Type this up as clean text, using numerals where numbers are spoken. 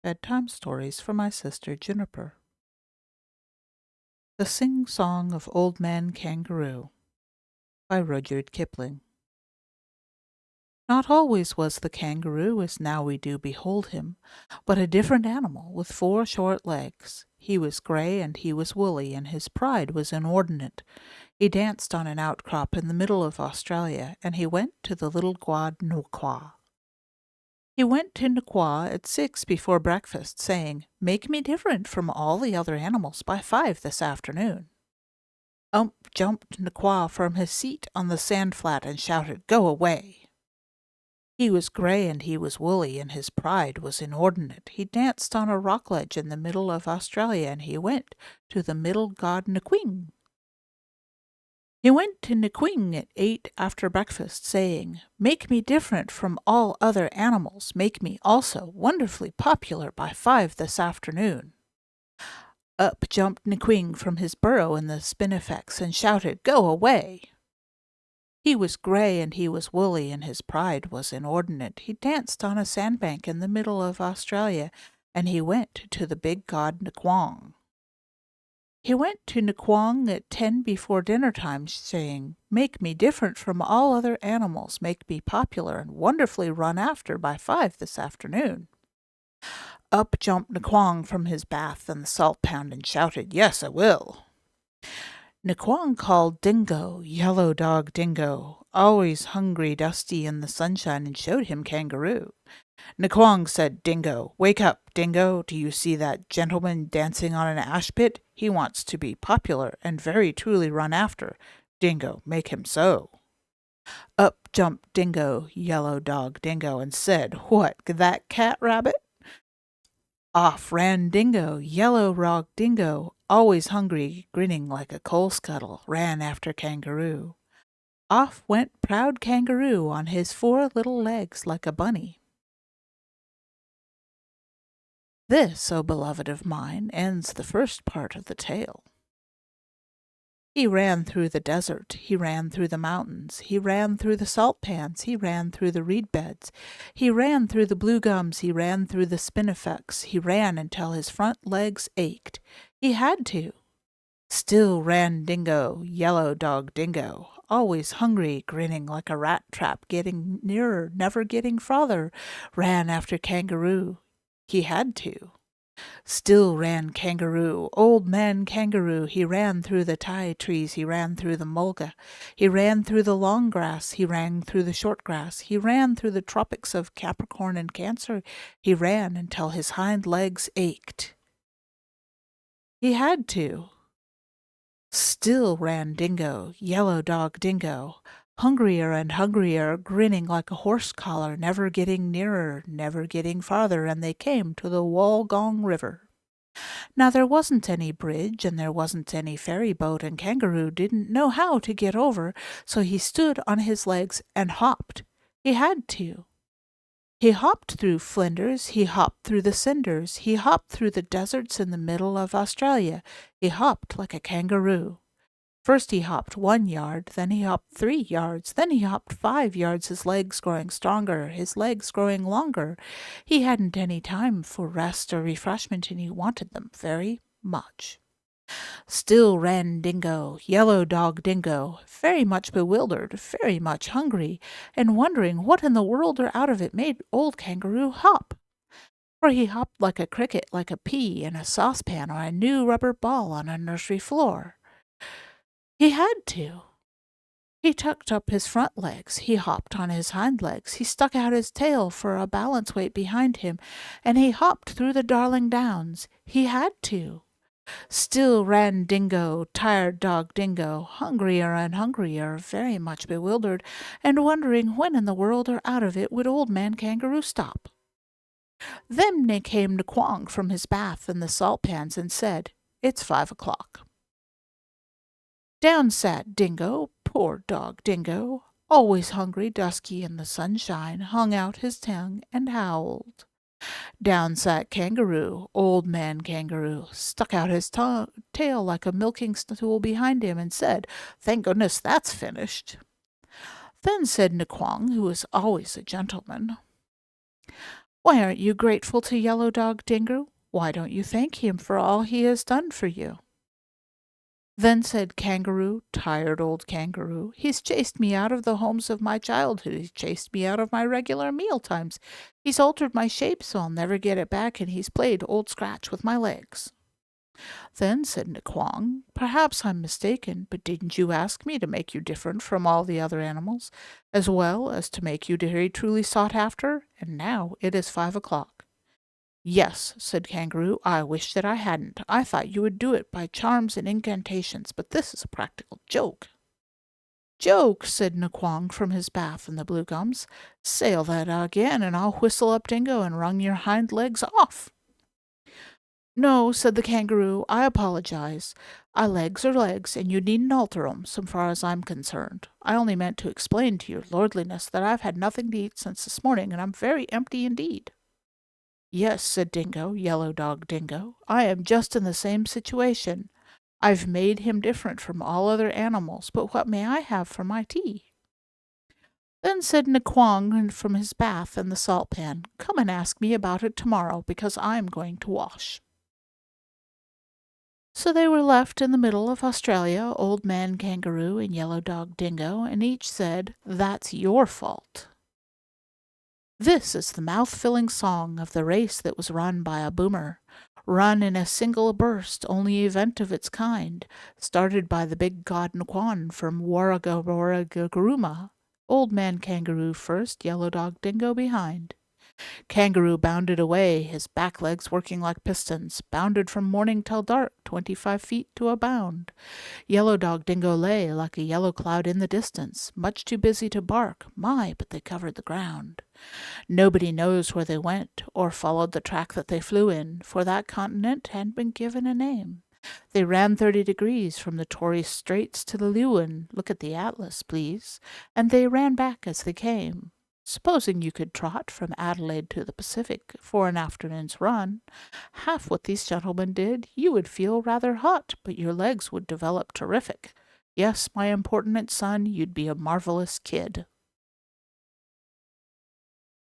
Bedtime stories for my sister Juniper. The Sing-Song of Old Man Kangaroo by Rudyard Kipling. Not always was the kangaroo as now we do behold him, but a different animal with 4 short legs. He was gray and he was woolly, and his pride was inordinate. He danced on an outcrop in the middle of Australia, and he went to the little Gua Nuqua. He went to Nuqua at 6 before breakfast, saying, "Make me different from all the other animals by 5 this afternoon." Ump jumped Nuqua from his seat on the sand flat and shouted, "Go away!" He was gray and he was woolly, and his pride was inordinate. He danced on a rock ledge in the middle of Australia, and he went to the middle god Nquing. He went to Nquing at 8 after breakfast, saying, "Make me different from all other animals. Make me also wonderfully popular by 5 this afternoon." Up jumped Nquing from his burrow in the spinifex and shouted, "Go away!" He was gray and he was woolly, and his pride was inordinate. He danced on a sandbank in the middle of Australia, and he went to the big god Nquong. He went to Nquong at 10 before dinner time, saying, "Make me different from all other animals, make me popular and wonderfully run after by 5 this afternoon." Up jumped Nquong from his bath in the salt pound and shouted, "Yes, I will." Nquong called Dingo, "Yellow dog Dingo," always hungry, dusty in the sunshine, and showed him Kangaroo. Nquong said, "Dingo, wake up, Dingo. Do you see that gentleman dancing on an ash pit? He wants to be popular and very truly run after. Dingo, make him so." Up jumped Dingo, Yellow dog Dingo, and said, "What, that cat rabbit?" Off ran Dingo, Yellow dog Dingo, always hungry, grinning like a coal scuttle, ran after Kangaroo. Off went proud Kangaroo on his 4 little legs like a bunny. This, O beloved of mine, ends the first part of the tale. He ran through the desert, he ran through the mountains, he ran through the salt pans, he ran through the reed beds, he ran through the blue gums, he ran through the spinifex, he ran until his front legs ached. He had to. Still ran Dingo, Yellow dog Dingo, always hungry, grinning like a rat trap, getting nearer, never getting farther, ran after Kangaroo. He had to. Still ran Kangaroo, Old Man Kangaroo. He ran through the ti trees, he ran through the mulga, he ran through the long grass, he ran through the short grass, he ran through the tropics of Capricorn and Cancer. He ran until his hind legs ached. He had to. Still ran Dingo, Yellow dog Dingo, hungrier and hungrier, grinning like a horse collar, never getting nearer, never getting farther, and they came to the Wollongong River. Now there wasn't any bridge, and there wasn't any ferry boat, and Kangaroo didn't know how to get over, so he stood on his legs and hopped. He had to. He hopped through Flinders, he hopped through the cinders, he hopped through the deserts in the middle of Australia. He hopped like a kangaroo. First he hopped 1 yard, then he hopped 3 yards, then he hopped 5 yards, his legs growing stronger, his legs growing longer. He hadn't any time for rest or refreshment, and he wanted them very much. Still ran Dingo, Yellow dog Dingo, very much bewildered, very much hungry, and wondering what in the world or out of it made old Kangaroo hop. For he hopped like a cricket, like a pea in a saucepan, or a new rubber ball on a nursery floor. He had to. He tucked up his front legs, he hopped on his hind legs, he stuck out his tail for a balance weight behind him, and he hopped through the Darling Downs. He had to. Still ran Dingo, tired dog Dingo, hungrier and hungrier, very much bewildered, and wondering when in the world or out of it would Old Man Kangaroo stop. Then came Nquong from his bath in the salt pans and said, "It's 5 o'clock." Down sat Dingo, poor dog Dingo, always hungry, dusky in the sunshine, hung out his tongue and howled. Down sat Kangaroo, Old Man Kangaroo, stuck out his tail like a milking stool behind him, and said, "Thank goodness that's finished." Then said Nquong, who was always a gentleman, Why aren't you grateful to Yellow Dog Dingo? Why don't you thank him for all he has done for you? Then said Kangaroo, tired old Kangaroo, he's chased me out of the homes of my childhood. He's chased me out of my regular meal times. He's altered my shape so I'll never get it back, and he's played Old Scratch with my legs. Then said Nquong, perhaps I'm mistaken, but didn't you ask me to make you different from all the other animals, as well as to make you very truly sought after? And now it is 5 o'clock. Yes, said Kangaroo, I wish that I hadn't. I thought you would do it by charms and incantations, but this is a practical joke. Joke, said Nquong from his bath in the blue gums. Sail that again, and I'll whistle up Dingo and wrung your hind legs off. No, said the Kangaroo, I apologize. Legs are legs, and you needn't alter 'em, so far as I'm concerned. I only meant to explain to your lordliness that I've had nothing to eat since this morning, and I'm very empty indeed. Yes, said Dingo, Yellow Dog Dingo, I am just in the same situation. I've made him different from all other animals, but what may I have for my tea? Then said Nquong from his bath in the salt pan, come and ask me about it tomorrow, because I'm going to wash. So they were left in the middle of Australia, Old Man Kangaroo and Yellow Dog Dingo, and each said, That's your fault. This is the mouth-filling song of the race that was run by a boomer, run in a single burst, only event of its kind, started by the big god Nquan from Warragawarragagaruma. Old Man Kangaroo first, Yellow Dog Dingo behind. Kangaroo bounded away, his back legs working like pistons, bounded from morning till dark, 25 feet to a bound. Yellow Dog Dingo lay like a yellow cloud in the distance, much too busy to bark. My, but they covered the ground. Nobody knows where they went, or followed the track that they flew in, for that continent hadn't been given a name. They ran 30 degrees from the Torres Straits to the Leeuwin. Look at the atlas, please. And they ran back as they came. Supposing you could trot from Adelaide to the Pacific for an afternoon's run, half what these gentlemen did, you would feel rather hot, but your legs would develop terrific. Yes, my importunate son, you'd be a marvelous kid.